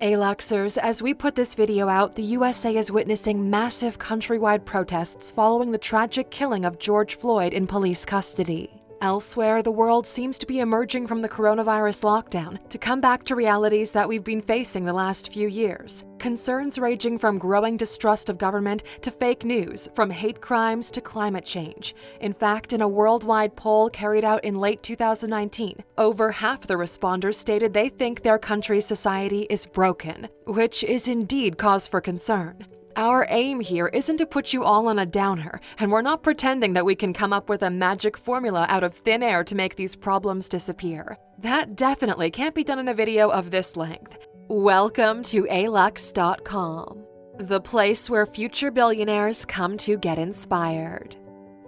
Aluxers, as we put this video out, the USA is witnessing massive countrywide protests following the tragic killing of George Floyd in police custody. Elsewhere, the world seems to be emerging from the coronavirus lockdown to come back to realities that we've been facing the last few years. Concerns ranging from growing distrust of government to fake news, from hate crimes to climate change. In fact, in a worldwide poll carried out in late 2019, over half the responders stated they think their country's society is broken, which is indeed cause for concern. Our aim here isn't to put you all on a downer, and we're not pretending that we can come up with a magic formula out of thin air to make these problems disappear. That definitely can't be done in a video of this length. Welcome to Alux.com, the place where future billionaires come to get inspired.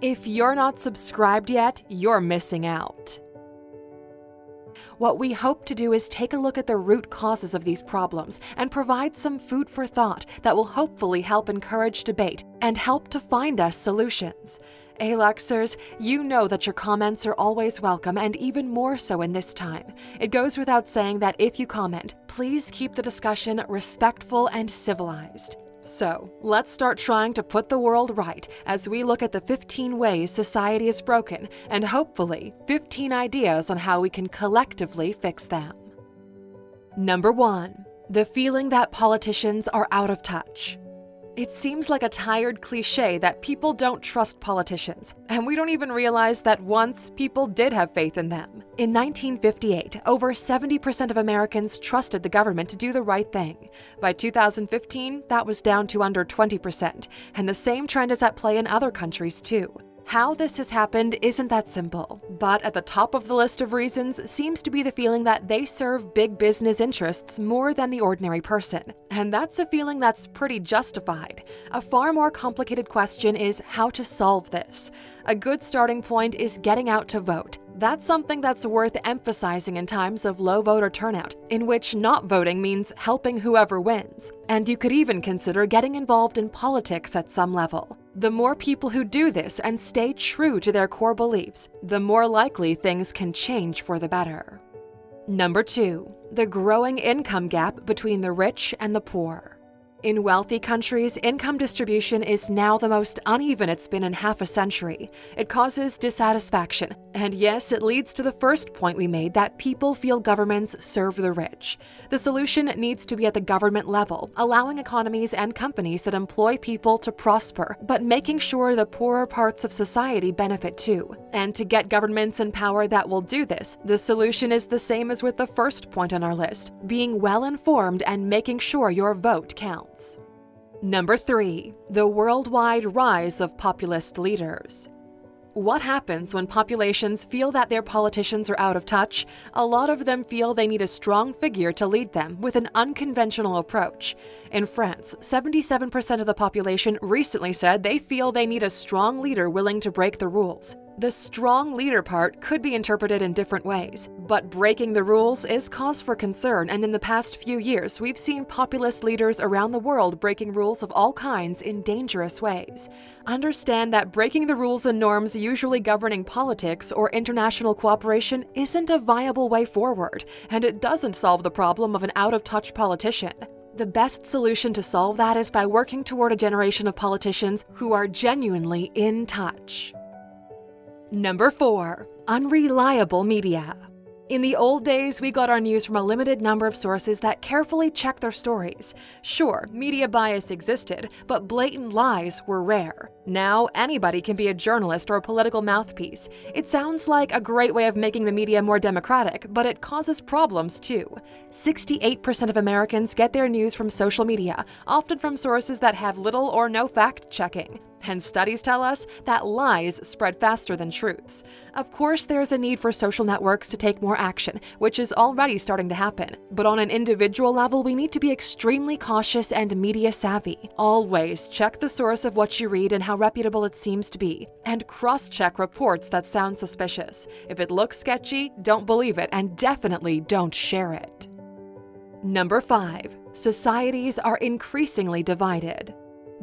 If you're not subscribed yet, you're missing out. What we hope to do is take a look at the root causes of these problems and provide some food for thought that will hopefully help encourage debate and help to find us solutions. Aluxers, you know that your comments are always welcome, and even more so in this time. It goes without saying that if you comment, please keep the discussion respectful and civilized. So, let's start trying to put the world right as we look at the 15 ways society is broken and hopefully 15 ideas on how we can collectively fix them. Number 1. The feeling that politicians are out of touch. It seems like a tired cliche that people don't trust politicians, and we don't even realize that once people did have faith in them. In 1958, over 70% of Americans trusted the government to do the right thing. By 2015, that was down to under 20%, and the same trend is at play in other countries too. How this has happened isn't that simple, but at the top of the list of reasons seems to be the feeling that they serve big business interests more than the ordinary person. And that's a feeling that's pretty justified. A far more complicated question is how to solve this. A good starting point is getting out to vote. That's something that's worth emphasizing in times of low voter turnout, in which not voting means helping whoever wins. And you could even consider getting involved in politics at some level. The more people who do this and stay true to their core beliefs, the more likely things can change for the better. Number 2. The growing income gap between the rich and the poor. In wealthy countries, income distribution is now the most uneven it's been in half a century. It causes dissatisfaction, and yes, it leads to the first point we made, that people feel governments serve the rich. The solution needs to be at the government level, allowing economies and companies that employ people to prosper, but making sure the poorer parts of society benefit too. And to get governments in power that will do this, the solution is the same as with the first point on our list: being well informed and making sure your vote counts. Number 3. The worldwide rise of populist leaders. What happens when populations feel that their politicians are out of touch? A lot of them feel they need a strong figure to lead them with an unconventional approach. In France, 77% of the population recently said they feel they need a strong leader willing to break the rules. The strong leader part could be interpreted in different ways, but breaking the rules is cause for concern, and in the past few years, we've seen populist leaders around the world breaking rules of all kinds in dangerous ways. Understand that breaking the rules and norms usually governing politics or international cooperation isn't a viable way forward, and it doesn't solve the problem of an out-of-touch politician. The best solution to solve that is by working toward a generation of politicians who are genuinely in touch. Number 4. Unreliable media. In the old days, we got our news from a limited number of sources that carefully checked their stories. Sure, media bias existed, but blatant lies were rare. Now, anybody can be a journalist or a political mouthpiece. It sounds like a great way of making the media more democratic, but it causes problems too. 68% of Americans get their news from social media, often from sources that have little or no fact-checking. And studies tell us that lies spread faster than truths. Of course, there is a need for social networks to take more action, which is already starting to happen. But on an individual level, we need to be extremely cautious and media savvy. Always check the source of what you read and how reputable it seems to be. And cross-check reports that sound suspicious. If it looks sketchy, don't believe it, and definitely don't share it. Number 5. Societies are increasingly divided.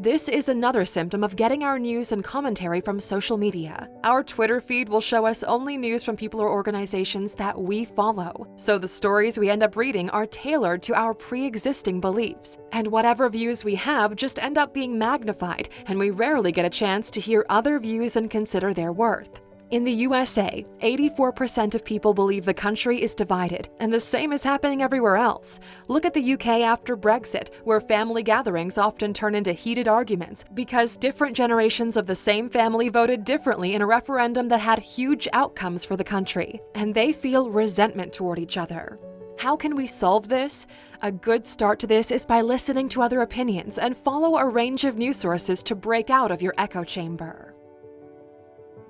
This is another symptom of getting our news and commentary from social media. Our Twitter feed will show us only news from people or organizations that we follow, so the stories we end up reading are tailored to our pre-existing beliefs, and whatever views we have just end up being magnified, and we rarely get a chance to hear other views and consider their worth. In the USA, 84% of people believe the country is divided, and the same is happening everywhere else. Look at the UK after Brexit, where family gatherings often turn into heated arguments because different generations of the same family voted differently in a referendum that had huge outcomes for the country, and they feel resentment toward each other. How can we solve this? A good start to this is by listening to other opinions and follow a range of news sources to break out of your echo chamber.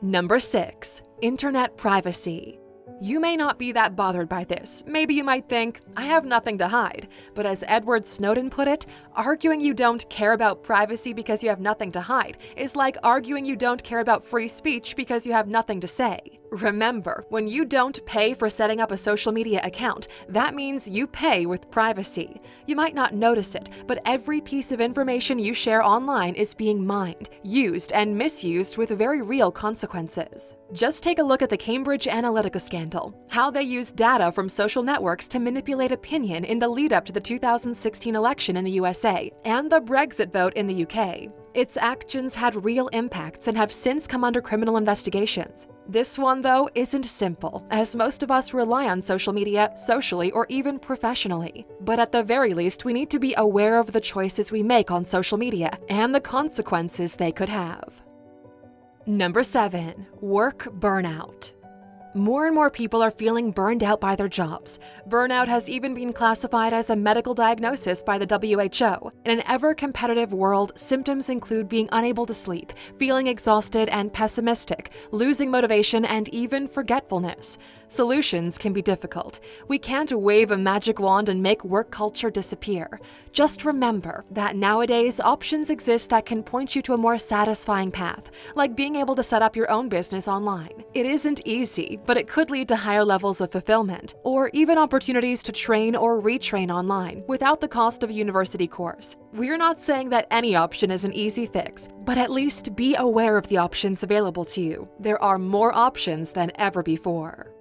Number 6. Internet privacy. You may not be that bothered by this. Maybe you might think, I have nothing to hide. But as Edward Snowden put it, arguing you don't care about privacy because you have nothing to hide is like arguing you don't care about free speech because you have nothing to say. Remember, when you don't pay for setting up a social media account, that means you pay with privacy. You might not notice it, but every piece of information you share online is being mined, used, and misused with very real consequences. Just take a look at the Cambridge Analytica scandal, how they used data from social networks to manipulate opinion in the lead-up to the 2016 election in the USA and the Brexit vote in the UK. Its actions had real impacts and have since come under criminal investigations. This one, though, isn't simple, as most of us rely on social media socially or even professionally. But at the very least, we need to be aware of the choices we make on social media and the consequences they could have. Number 7. Work burnout. More and more people are feeling burned out by their jobs. Burnout has even been classified as a medical diagnosis by the WHO. In an ever-competitive world, symptoms include being unable to sleep, feeling exhausted and pessimistic, losing motivation, and even forgetfulness. Solutions can be difficult. We can't wave a magic wand and make work culture disappear. Just remember that nowadays options exist that can point you to a more satisfying path, like being able to set up your own business online. It isn't easy, but it could lead to higher levels of fulfillment, or even opportunities to train or retrain online without the cost of a university course. We're not saying that any option is an easy fix, but at least be aware of the options available to you. There are more options than ever before.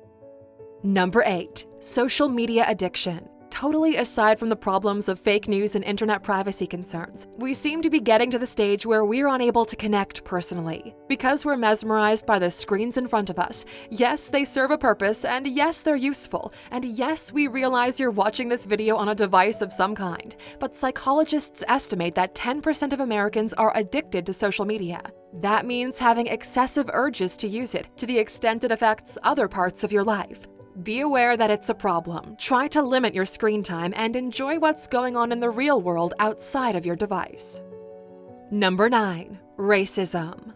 Number 8. Social media addiction. Totally aside from the problems of fake news and internet privacy concerns, we seem to be getting to the stage where we're unable to connect personally. Because we're mesmerized by the screens in front of us, yes, they serve a purpose, and yes, they're useful, and yes, we realize you're watching this video on a device of some kind, but psychologists estimate that 10% of Americans are addicted to social media. That means having excessive urges to use it to the extent it affects other parts of your life. Be aware that it's a problem. Try to limit your screen time and enjoy what's going on in the real world outside of your device. Number 9. Racism.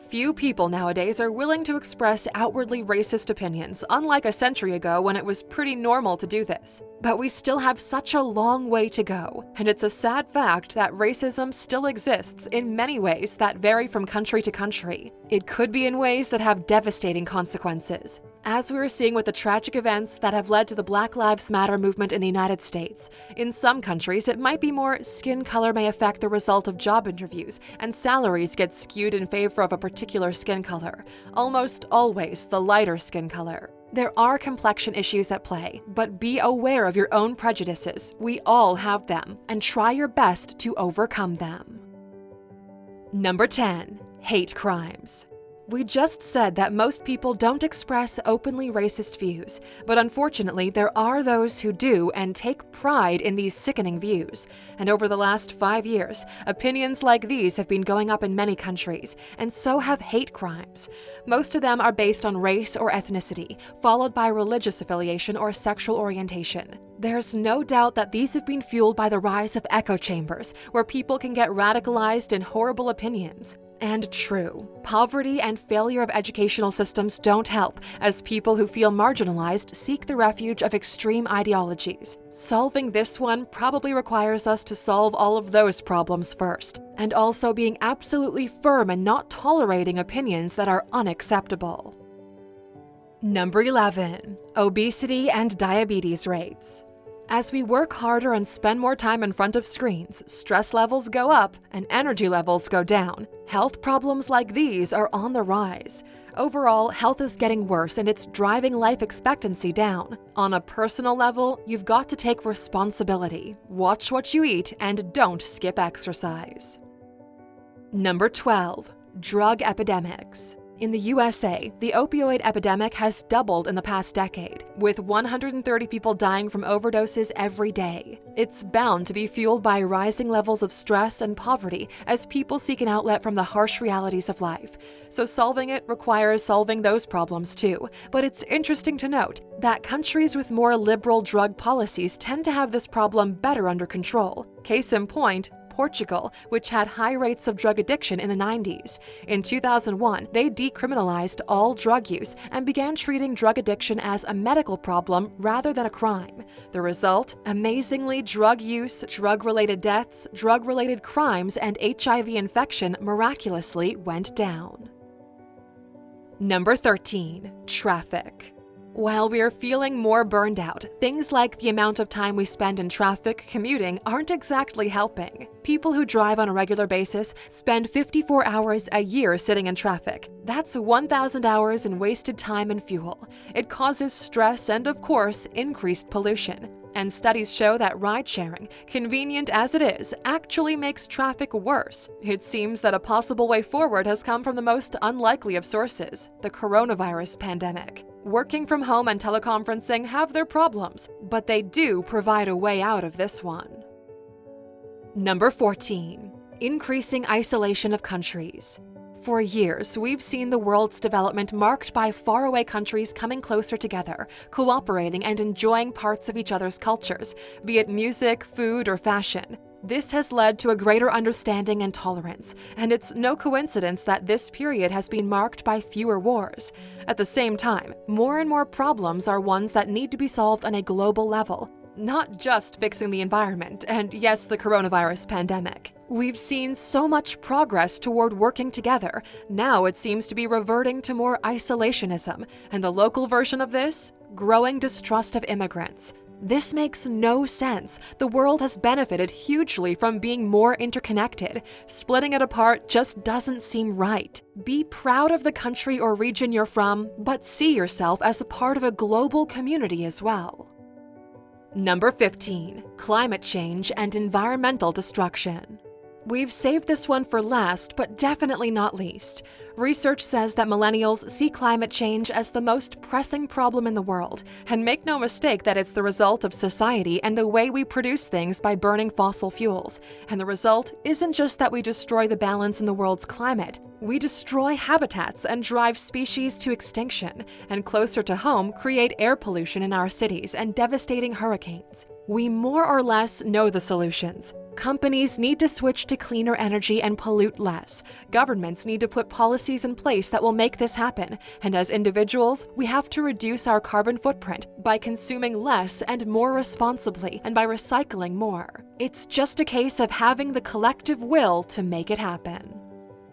Few people nowadays are willing to express outwardly racist opinions, unlike a century ago when it was pretty normal to do this. But we still have such a long way to go, and it's a sad fact that racism still exists in many ways that vary from country to country. It could be in ways that have devastating consequences, as we're seeing with the tragic events that have led to the Black Lives Matter movement in the United States. In some countries, it might be more skin color may affect the result of job interviews, and salaries get skewed in favor of a particular skin color, almost always the lighter skin color. There are complexion issues at play, but be aware of your own prejudices. We all have them, and try your best to overcome them. Number 10. Hate crimes. We just said that most people don't express openly racist views, but unfortunately there are those who do and take pride in these sickening views. And over the last 5 years, opinions like these have been going up in many countries, and so have hate crimes. Most of them are based on race or ethnicity, followed by religious affiliation or sexual orientation. There's no doubt that these have been fueled by the rise of echo chambers, where people can get radicalized in horrible opinions. And true, poverty and failure of educational systems don't help, as people who feel marginalized seek the refuge of extreme ideologies. Solving this one probably requires us to solve all of those problems first, and also being absolutely firm and not tolerating opinions that are unacceptable. Number 11. Obesity and diabetes rates. As we work harder and spend more time in front of screens, stress levels go up and energy levels go down. Health problems like these are on the rise. Overall, health is getting worse and it's driving life expectancy down. On a personal level, you've got to take responsibility. Watch what you eat and don't skip exercise. Number 12. Drug epidemics. In the USA, the opioid epidemic has doubled in the past decade, with 130 people dying from overdoses every day. It's bound to be fueled by rising levels of stress and poverty as people seek an outlet from the harsh realities of life. So solving it requires solving those problems too. But it's interesting to note that countries with more liberal drug policies tend to have this problem better under control. Case in point, Portugal, which had high rates of drug addiction in the 90s. In 2001, they decriminalized all drug use and began treating drug addiction as a medical problem rather than a crime. The result? Amazingly, drug use, drug-related deaths, drug-related crimes, and HIV infection miraculously went down. Number 13. Traffic. While we're feeling more burned out, things like the amount of time we spend in traffic commuting aren't exactly helping. People who drive on a regular basis spend 54 hours a year sitting in traffic. That's 1,000 hours in wasted time and fuel. It causes stress and, of course, increased pollution. And studies show that ride-sharing, convenient as it is, actually makes traffic worse. It seems that a possible way forward has come from the most unlikely of sources, the coronavirus pandemic. Working from home and teleconferencing have their problems, but they do provide a way out of this one. Number 14. Increasing isolation of countries. For years, we've seen the world's development marked by faraway countries coming closer together, cooperating and enjoying parts of each other's cultures, be it music, food, or fashion. This has led to a greater understanding and tolerance, and it's no coincidence that this period has been marked by fewer wars. At the same time, more and more problems are ones that need to be solved on a global level, not just fixing the environment, and yes, the coronavirus pandemic. We've seen so much progress toward working together. Now it seems to be reverting to more isolationism, and the local version of this? Growing distrust of immigrants. This makes no sense. The world has benefited hugely from being more interconnected. Splitting it apart just doesn't seem right. Be proud of the country or region you're from, but see yourself as a part of a global community as well. Number 15. Climate change and environmental destruction. We've saved this one for last, but definitely not least. Research says that millennials see climate change as the most pressing problem in the world, and make no mistake that it's the result of society and the way we produce things by burning fossil fuels. And the result isn't just that we destroy the balance in the world's climate. We destroy habitats and drive species to extinction, and closer to home, create air pollution in our cities and devastating hurricanes. We more or less know the solutions. Companies need to switch to cleaner energy and pollute less. Governments need to put policies in place that will make this happen. And as individuals, we have to reduce our carbon footprint by consuming less and more responsibly, and by recycling more. It's just a case of having the collective will to make it happen.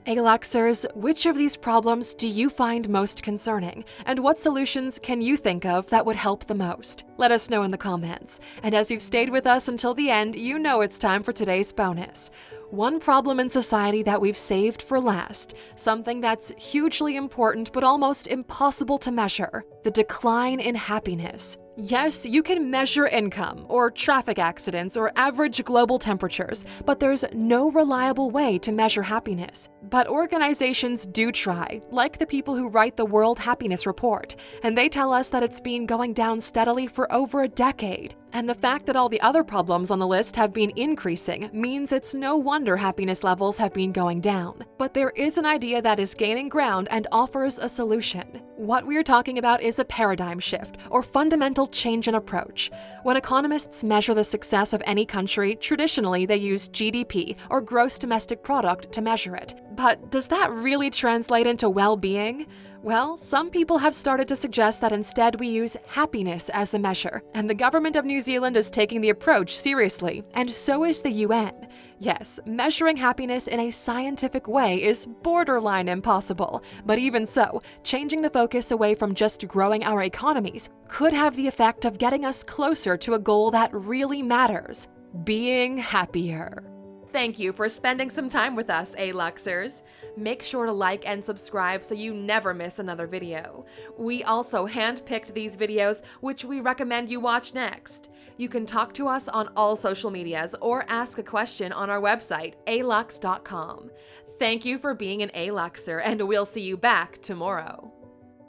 Aluxers, which of these problems do you find most concerning? And what solutions can you think of that would help the most? Let us know in the comments. And as you've stayed with us until the end, you know it's time for today's bonus. One problem in society that we've saved for last, something that's hugely important but almost impossible to measure, the decline in happiness. Yes, you can measure income, or traffic accidents, or average global temperatures, but there's no reliable way to measure happiness. But organizations do try, like the people who write the World Happiness Report, and they tell us that it's been going down steadily for over a decade. And the fact that all the other problems on the list have been increasing means it's no wonder happiness levels have been going down. But there is an idea that is gaining ground and offers a solution. What we're talking about is a paradigm shift, or fundamental change in approach. When economists measure the success of any country, traditionally they use GDP, or gross domestic product, to measure it. But does that really translate into well-being? Well, some people have started to suggest that instead we use happiness as a measure, and the government of New Zealand is taking the approach seriously, and so is the UN. Yes, measuring happiness in a scientific way is borderline impossible, but even so, changing the focus away from just growing our economies could have the effect of getting us closer to a goal that really matters: being happier. Thank you for spending some time with us, Aluxers. Make sure to like and subscribe so you never miss another video. We also handpicked these videos, which we recommend you watch next. You can talk to us on all social medias or ask a question on our website, Alux.com. Thank you for being an Aluxer, and we'll see you back tomorrow.